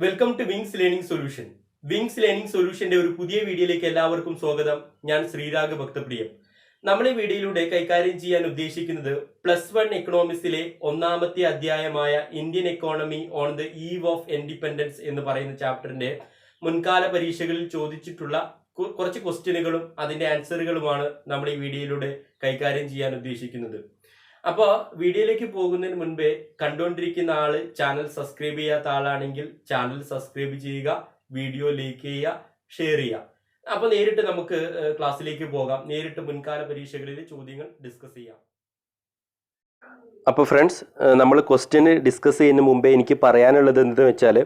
Welcome to Wings Learning Solution. Wings Learning സൊല്യൂഷന്റെ ഒരു പുതിയ വീഡിയോയിലേക്ക് എല്ലാവർക്കും സ്വാഗതം. ഞാൻ ശ്രീരാഗ് ഭക്തപ്രിയം. നമ്മൾ ഈ വീഡിയോയിലൂടെ കൈകാര്യം ചെയ്യാൻ ഉദ്ദേശിക്കുന്നത് +1 എക്കണോമിക്സിലെ ഒന്നാമത്തെ അധ്യായമായ Indian economy on the eve of independence എന്ന് പറയുന്ന ചാപ്റ്ററിന്റെ മുൻകാല പരീക്ഷകളിൽ ചോദിച്ചിട്ടുള്ള കുറച്ച് ക്വസ്റ്റ്യനുകളും അതിന്റെ ആൻസറുകളുമാണ് നമ്മൾ ഈ വീഡിയോയിലൂടെ കൈകാര്യം ചെയ്യാൻ ഉദ്ദേശിക്കുന്നത്. അപ്പോൾ വീഡിയോയിലേക്ക് പോകുന്നതിന് മുൻപേ കണ്ടുകൊണ്ടിരിക്കുന്ന ആള് ചാനൽ സബ്സ്ക്രൈബ് ചെയ്യാത്ത ആളാണെങ്കിൽ ചാനൽ സബ്സ്ക്രൈബ് ചെയ്യുക, വീഡിയോ ലൈക്ക് ചെയ്യുക, ഷെയർ ചെയ്യുക. അപ്പോൾ നേരിട്ട് നമുക്ക് ക്ലാസ്സിലേക്ക് പോകാം. നേരിട്ട് മുൻകാല പരീക്ഷകളിലെ ചോദ്യങ്ങൾ ഡിസ്കസ് ചെയ്യാം. അപ്പോൾ ഫ്രണ്ട്സ്, നമ്മൾ ക്വസ്റ്റ്യൻ ഡിസ്കസ് ചെയ്യുന്ന മുമ്പേ എനിക്ക് പറയാനുള്ളത് എന്തെന്ന് വെച്ചാൽ,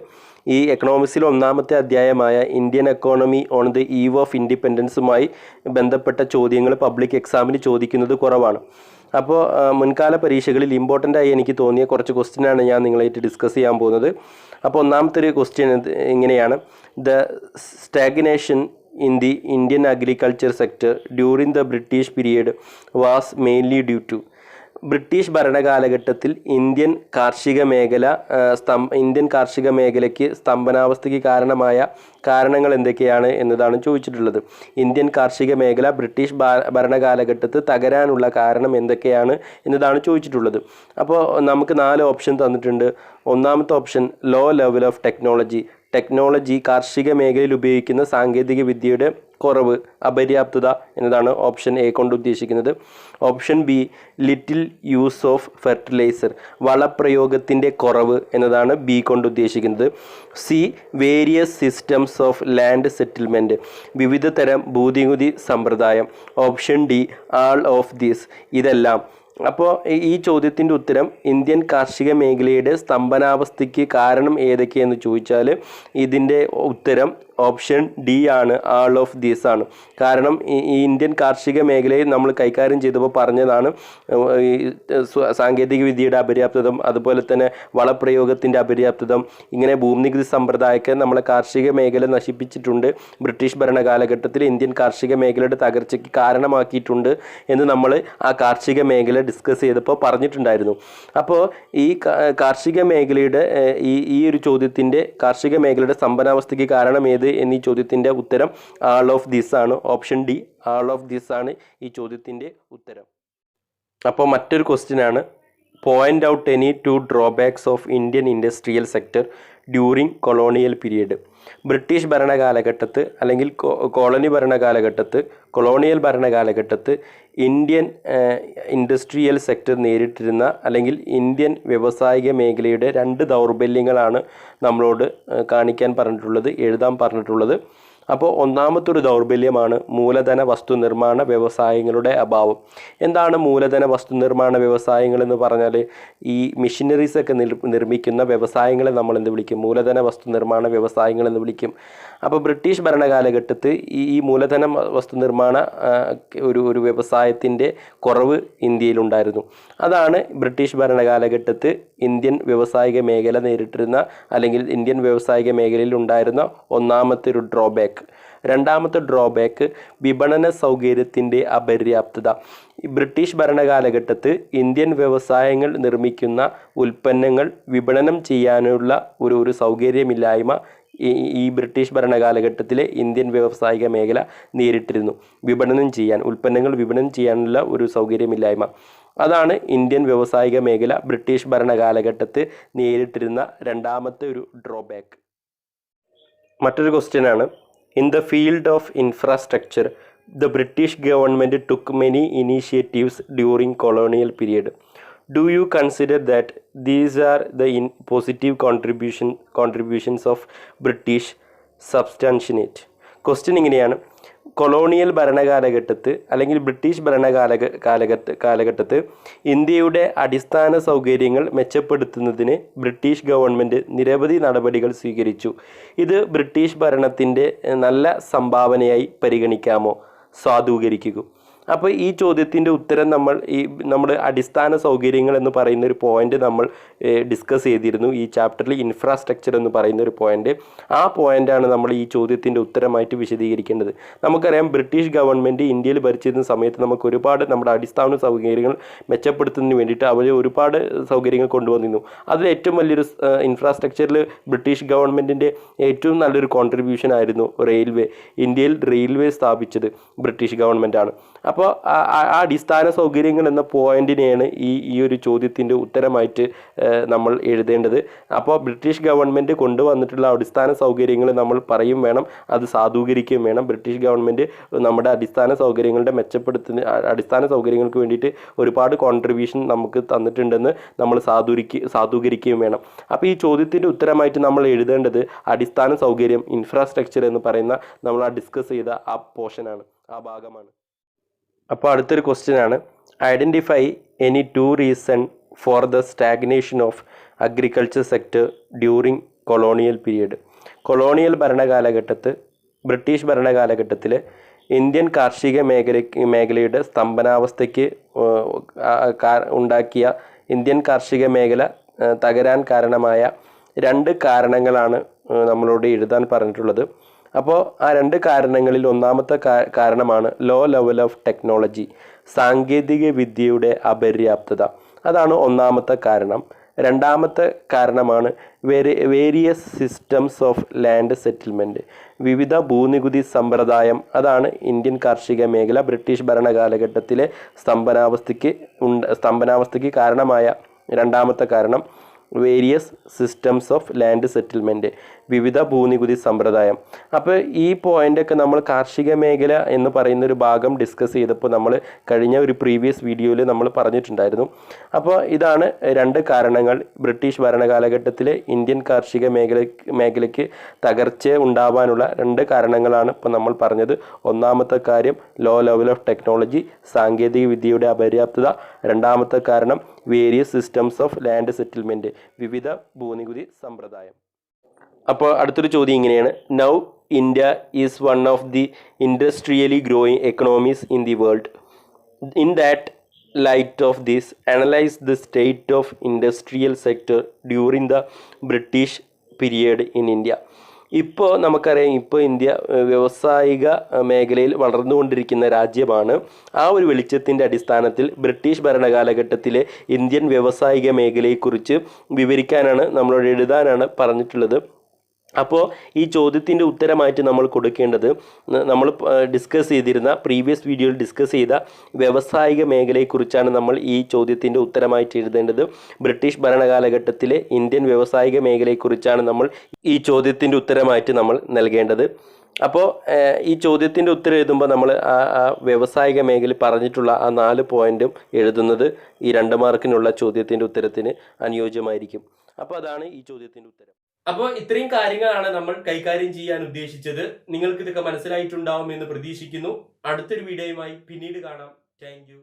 ഈ എക്കണോമിക്സിലെ ഒന്നാമത്തെ അധ്യായമായ Indian economy on the eve of ഇൻഡിപെൻഡൻസുമായി ബന്ധപ്പെട്ട ചോദ്യങ്ങൾ പബ്ലിക് എക്സാമിന് ചോദിക്കുന്നത് കുറവാണ്. അപ്പോൾ മുൻകാല പരീക്ഷകളിൽ ഇമ്പോർട്ടൻ്റ് ആയി എനിക്ക് തോന്നിയ കുറച്ച് ക്വസ്റ്റ്യനാണ് ഞാൻ നിങ്ങളായിട്ട് ഡിസ്കസ് ചെയ്യാൻ പോകുന്നത്. അപ്പോൾ ഒന്നാമത്തെ ഒരു ക്വസ്റ്റ്യൻ ഇങ്ങനെയാണ്: the stagnation in the Indian agriculture sector during the British period was mainly due to. British ഭരണകാലഘട്ടത്തിൽ ഇന്ത്യൻ കാർഷിക മേഖലയ്ക്ക് സ്തംഭനാവസ്ഥയ്ക്ക് കാരണമായ കാരണങ്ങൾ എന്തൊക്കെയാണ് എന്നതാണ് ചോദിച്ചിട്ടുള്ളത്. ഇന്ത്യൻ കാർഷിക മേഖല ബ്രിട്ടീഷ് ഭരണകാലഘട്ടത്തിൽ തകരാനുള്ള കാരണം എന്തൊക്കെയാണ് എന്നതാണ് ചോദിച്ചിട്ടുള്ളത്. അപ്പോൾ നമുക്ക് 4 ഓപ്ഷൻ തന്നിട്ടുണ്ട്. ഒന്നാമത്തെ option low level of technology കാർഷിക മേഖലയിൽ ഉപയോഗിക്കുന്ന സാങ്കേതിക വിദ്യയുടെ കുറവ്, അപര്യാപ്തത എന്നതാണ് ഓപ്ഷൻ എ കൊണ്ട് ഉദ്ദേശിക്കുന്നത്. Option B little use of fertiliser, വളപ്രയോഗത്തിൻ്റെ കുറവ് എന്നതാണ് ബി കൊണ്ട് ഉദ്ദേശിക്കുന്നത്. C various systems of land settlement, വിവിധ തരം ഭൂനികുതി സമ്പ്രദായം. Option D all of these, ഇതെല്ലാം. അപ്പോൾ ഈ ചോദ്യത്തിൻ്റെ ഉത്തരം ഇന്ത്യൻ കാർഷിക മേഖലയുടെ സ്തംഭനാവസ്ഥയ്ക്ക് കാരണം ഏതൊക്കെയെന്ന് ചോദിച്ചാൽ ഇതിൻ്റെ ഉത്തരം ഓപ്ഷൻ ഡി ആണ്, ആൾ ഓഫ് ദീസ് ആണ്. കാരണം ഈ ഇന്ത്യൻ കാർഷിക മേഖലയിൽ നമ്മൾ കൈകാര്യം ചെയ്തപ്പോൾ പറഞ്ഞതാണ് സാങ്കേതിക വിദ്യയുടെ അപര്യാപ്തതം, അതുപോലെ തന്നെ വളപ്രയോഗത്തിൻ്റെ അപര്യാപ്തതം, ഇങ്ങനെ ഭൂനികുതി സമ്പ്രദായമൊക്കെ നമ്മളെ കാർഷിക മേഖല നശിപ്പിച്ചിട്ടുണ്ട്, ബ്രിട്ടീഷ് ഭരണകാലഘട്ടത്തിൽ ഇന്ത്യൻ കാർഷിക മേഖലയുടെ തകർച്ചയ്ക്ക് കാരണമാക്കിയിട്ടുണ്ട് എന്ന് നമ്മൾ ആ കാർഷിക മേഖല ഡിസ്കസ് ചെയ്തപ്പോൾ പറഞ്ഞിട്ടുണ്ടായിരുന്നു. അപ്പോൾ ഈ കാർഷിക മേഖലയുടെ ഈ ഒരു ചോദ്യത്തിൻ്റെ കാർഷിക മേഖലയുടെ സ്തംഭനാവസ്ഥയ്ക്ക് കാരണം ഏത് എന്നീ ചോദ്യത്തിൻ്റെ ഉത്തരം ആൾ ഓഫ് ദിസ് ആണ്. Option D all of this ആണ് ഈ ചോദ്യത്തിൻ്റെ ഉത്തരം. അപ്പോൾ മറ്റൊരു ക്വസ്റ്റ്യൻ ആണ്: point out any 2 drawbacks of Indian industrial sector during colonial period. British ഭരണകാലഘട്ടത്ത് അല്ലെങ്കിൽ കൊളോണിയൽ ഭരണകാലഘട്ടത്ത് ഇന്ത്യൻ ഇൻഡസ്ട്രിയൽ സെക്ടർ നേരിട്ടിരുന്ന അല്ലെങ്കിൽ ഇന്ത്യൻ വ്യവസായിക മേഖലയുടെ 2 ദൗർബല്യങ്ങളാണ് നമ്മളോട് എഴുതാൻ പറഞ്ഞിട്ടുള്ളത്. അപ്പോൾ ഒന്നാമത്തെ ഒരു ദൗർബല്യമാണ് മൂലധന വസ്തുനിർമ്മാണ വ്യവസായങ്ങളുടെ അഭാവം. എന്താണ് മൂലധന വസ്തുനിർമ്മാണ വ്യവസായങ്ങൾ എന്ന് പറഞ്ഞാൽ, ഈ മെഷീനറീസൊക്കെ നിർമ്മിക്കുന്ന വ്യവസായങ്ങളെ നമ്മൾ എന്ത് വിളിക്കും? മൂലധന വസ്തുനിർമ്മാണ വ്യവസായങ്ങൾ എന്ന് വിളിക്കും. അപ്പോൾ ബ്രിട്ടീഷ് ഭരണകാലഘട്ടത്ത് ഈ മൂലധന വസ്തുനിർമ്മാണ ഒരു വ്യവസായത്തിൻ്റെ കുറവ് ഇന്ത്യയിലുണ്ടായിരുന്നു. അതാണ് ബ്രിട്ടീഷ് ഭരണകാലഘട്ടത്ത് ഇന്ത്യൻ വ്യവസായിക മേഖല നേരിട്ടിരുന്ന അല്ലെങ്കിൽ ഇന്ത്യൻ വ്യവസായിക മേഖലയിൽ ഉണ്ടായിരുന്ന ഒന്നാമത്തെ ഒരു ഡ്രോബാക്ക്. രണ്ടാമത്തെ ഡ്രോബാക്ക് വിപണന സൗകര്യത്തിൻ്റെ അപര്യാപ്തത. ബ്രിട്ടീഷ് ഭരണകാലഘട്ടത്ത് ഇന്ത്യൻ വ്യവസായങ്ങൾ നിർമ്മിക്കുന്ന ഉൽപ്പന്നങ്ങൾ വിപണനം ചെയ്യാനുള്ള ഒരു സൗകര്യമില്ലായ്മ ഈ ബ്രിട്ടീഷ് ഭരണകാലഘട്ടത്തിലെ ഇന്ത്യൻ വ്യവസായിക മേഖല നേരിട്ടിരുന്നു. ഉൽപ്പന്നങ്ങൾ വിപണനം ചെയ്യാനുള്ള ഒരു സൗകര്യമില്ലായ്മ. അതാണ് ഇന്ത്യൻ വ്യവസായിക മേഖല ബ്രിട്ടീഷ് ഭരണകാലഘട്ടത്ത് നേരിട്ടിരുന്ന രണ്ടാമത്തെ ഒരു ഡ്രോബാക്ക്. മറ്റൊരു ക്വസ്റ്റ്യൻ ആണ്: in the field of infrastructure the British government took many initiatives during colonial period. Do you consider that these are the positive contributions of British substantiate? Question ഇങ്ങനെയാണ്: colonial ഭരണകാലഘട്ടത്ത് അല്ലെങ്കിൽ British കാലഘട്ടത്ത് ഇന്ത്യയുടെ അടിസ്ഥാന സൗകര്യങ്ങൾ മെച്ചപ്പെടുത്തുന്നതിന് British government നിരവധി നടപടികൾ സ്വീകരിച്ചു. ഇത് ബ്രിട്ടീഷ് ഭരണത്തിൻ്റെ നല്ല സംഭാവനയായി പരിഗണിക്കാമോ? സാധൂകരിക്കുക. അപ്പോൾ ഈ ചോദ്യത്തിൻ്റെ ഉത്തരം നമ്മൾ അടിസ്ഥാന സൗകര്യങ്ങൾ എന്ന് പറയുന്ന ഒരു പോയിന്റ് നമ്മൾ ഡിസ്കസ് ചെയ്തിരുന്നു ഈ ചാപ്റ്ററിൽ. ഇൻഫ്രാസ്ട്രക്ചർ എന്ന് പറയുന്ന ഒരു പോയിന്റ്, ആ പോയിന്റാണ് നമ്മൾ ഈ ചോദ്യത്തിൻ്റെ ഉത്തരമായിട്ട് വിശദീകരിക്കേണ്ടത്. നമുക്കറിയാം ബ്രിട്ടീഷ് ഗവൺമെൻറ് ഇന്ത്യയിൽ ഭരിച്ചിരുന്ന സമയത്ത് നമുക്ക് ഒരുപാട് നമ്മുടെ അടിസ്ഥാന സൗകര്യങ്ങൾ മെച്ചപ്പെടുത്തുന്നതിന് വേണ്ടിയിട്ട് അവർ ഒരുപാട് സൗകര്യങ്ങൾ കൊണ്ടുവന്നിരുന്നു. അതിൽ ഏറ്റവും വലിയൊരു ഇൻഫ്രാസ്ട്രക്ചറിൽ ബ്രിട്ടീഷ് ഗവൺമെൻറ്റിൻ്റെ ഏറ്റവും നല്ലൊരു കോൺട്രിബ്യൂഷൻ ആയിരുന്നു റെയിൽവേ. ഇന്ത്യയിൽ റെയിൽവേ സ്ഥാപിച്ചത് ബ്രിട്ടീഷ് ഗവൺമെൻറ്റാണ്. അപ്പോൾ ആ അടിസ്ഥാന സൗകര്യങ്ങൾ എന്ന പോയിന്റിനെയാണ് ഈ ഒരു ചോദ്യത്തിൻ്റെ ഉത്തരമായിട്ട് നമ്മൾ എഴുതേണ്ടത്. അപ്പോൾ ബ്രിട്ടീഷ് ഗവൺമെൻറ് കൊണ്ടുവന്നിട്ടുള്ള അടിസ്ഥാന സൗകര്യങ്ങൾ നമ്മൾ പറയും വേണം, അത് സാധൂകരിക്കുകയും വേണം. ബ്രിട്ടീഷ് ഗവൺമെൻറ് നമ്മുടെ അടിസ്ഥാന സൗകര്യങ്ങളുടെ അടിസ്ഥാന സൗകര്യങ്ങൾക്ക് വേണ്ടിയിട്ട് ഒരുപാട് കോൺട്രിബ്യൂഷൻ നമുക്ക് തന്നിട്ടുണ്ടെന്ന് നമ്മൾ സാധൂകരിക്കുകയും വേണം. അപ്പോൾ ഈ ചോദ്യത്തിൻ്റെ ഉത്തരമായിട്ട് നമ്മൾ എഴുതേണ്ടത് അടിസ്ഥാന സൗകര്യം, ഇൻഫ്രാസ്ട്രക്ചർ എന്ന് പറയുന്ന നമ്മൾ ഡിസ്കസ് ചെയ്ത ആ പോർഷനാണ്, ആ ഭാഗമാണ്. അപ്പോൾ അടുത്തൊരു ക്വസ്റ്റ്യൻ ആണ്, identify any 2 reason for the stagnation of agriculture sector during colonial period. Colonial ഭരണകാലഘട്ടത്ത്, ബ്രിട്ടീഷ് ഭരണകാലഘട്ടത്തിൽ ഇന്ത്യൻ കാർഷിക മേഖലയുടെ സ്തംഭനാവസ്ഥയ്ക്ക് ഉണ്ടാക്കിയ ഇന്ത്യൻ കാർഷിക മേഖല തകരാൻ കാരണമായ 2 കാരണങ്ങളാണ് നമ്മളോട് എഴുതാൻ പറഞ്ഞിട്ടുള്ളത്. അപ്പോൾ ആ 2 കാരണങ്ങളിൽ ഒന്നാമത്തെ കാരണമാണ് ലോ ലെവൽ ഓഫ് ടെക്നോളജി, സാങ്കേതിക വിദ്യയുടെ അപര്യാപ്തത. അതാണ് ഒന്നാമത്തെ കാരണം. രണ്ടാമത്തെ കാരണമാണ് various systems of land settlement, വിവിധ ഭൂനികുതി സമ്പ്രദായം. അതാണ് ഇന്ത്യൻ കാർഷിക മേഖല ബ്രിട്ടീഷ് ഭരണകാലഘട്ടത്തിലെ സ്തംഭനാവസ്ഥയ്ക്ക് കാരണമായ രണ്ടാമത്തെ കാരണം. Various systems of land settlement, വിവിധ ഭൂനികുതി സമ്പ്രദായം. അപ്പോൾ ഈ പോയിൻ്റൊക്കെ നമ്മൾ കാർഷിക മേഖല എന്ന് പറയുന്ന ഒരു ഭാഗം ഡിസ്കസ് ചെയ്തപ്പോൾ നമ്മൾ കഴിഞ്ഞ ഒരു പ്രീവിയസ് വീഡിയോയിൽ നമ്മൾ പറഞ്ഞിട്ടുണ്ടായിരുന്നു. അപ്പോൾ ഇതാണ് 2 കാരണങ്ങൾ ബ്രിട്ടീഷ് ഭരണകാലഘട്ടത്തിലെ ഇന്ത്യൻ കാർഷിക മേഖലയ്ക്ക് തകർച്ച ഉണ്ടാവാനുള്ള 2 കാരണങ്ങളാണ് ഇപ്പോൾ നമ്മൾ പറഞ്ഞത്. ഒന്നാമത്തെ കാര്യം ലോ ലെവൽ ഓഫ് ടെക്നോളജി, സാങ്കേതിക വിദ്യയുടെ അപര്യാപ്തത. രണ്ടാമത്തെ കാരണം various systems of land settlement, വിവിധ ഭൂനികുതി സമ്പ്രദായം. അപ്പോൾ അടുത്തൊരു ചോദ്യം ഇങ്ങനെയാണ്, now India is one of the industrially growing economies in the world. In that light of this analyse the state of industrial sector during the British period in India. ഇപ്പോൾ നമുക്കറിയാം, ഇപ്പോൾ ഇന്ത്യ വ്യാവസായിക മേഖലയിൽ വളർന്നുകൊണ്ടിരിക്കുന്ന രാജ്യമാണ്. ആ ഒരു വെളിച്ചത്തിൻ്റെ അടിസ്ഥാനത്തിൽ ബ്രിട്ടീഷ് ഭരണകാലഘട്ടത്തിലെ ഇന്ത്യൻ വ്യാവസായിക മേഖലയെക്കുറിച്ച് വിവരിക്കാനാണ്, നമ്മളോട് എഴുതാനാണ് പറഞ്ഞിട്ടുള്ളത്. അപ്പോൾ ഈ ചോദ്യത്തിൻ്റെ ഉത്തരമായിട്ട് നമ്മൾ കൊടുക്കേണ്ടത്, നമ്മൾ ഡിസ്കസ് ചെയ്തിരുന്ന പ്രീവിയസ് വീഡിയോയിൽ ഡിസ്കസ് ചെയ്ത വ്യാവസായിക മേഖലയെക്കുറിച്ചാണ് നമ്മൾ ഈ ചോദ്യത്തിൻ്റെ ഉത്തരമായിട്ട് എഴുതേണ്ടത്. ബ്രിട്ടീഷ് ഭരണകാലഘട്ടത്തിലെ ഇന്ത്യൻ വ്യാവസായിക മേഖലയെക്കുറിച്ചാണ് നമ്മൾ ഈ ചോദ്യത്തിൻ്റെ ഉത്തരമായിട്ട് നമ്മൾ നൽകേണ്ടത്. അപ്പോൾ ഈ ചോദ്യത്തിൻ്റെ ഉത്തരം എഴുതുമ്പോൾ നമ്മൾ ആ വ്യാവസായിക മേഖല പറഞ്ഞിട്ടുള്ള ആ 4 പോയിൻറ്റും എഴുതുന്നത് ഈ 2 മാർക്കിനുള്ള ചോദ്യത്തിൻ്റെ ഉത്തരത്തിന് അനുയോജ്യമായിരിക്കും. അപ്പോൾ അതാണ് ഈ ചോദ്യത്തിൻ്റെ ഉത്തരം. അപ്പോൾ ഇത്രയും കാര്യങ്ങളാണ് നമ്മൾ കൈകാര്യം ചെയ്യാൻ ഉദ്ദേശിച്ചത്. നിങ്ങൾക്ക് ഇതൊക്കെ മനസ്സിലായിട്ടുണ്ടാവും എന്ന് പ്രതീക്ഷിക്കുന്നു. അടുത്തൊരു വീഡിയോയുമായി പിന്നീട് കാണാം. Thank you.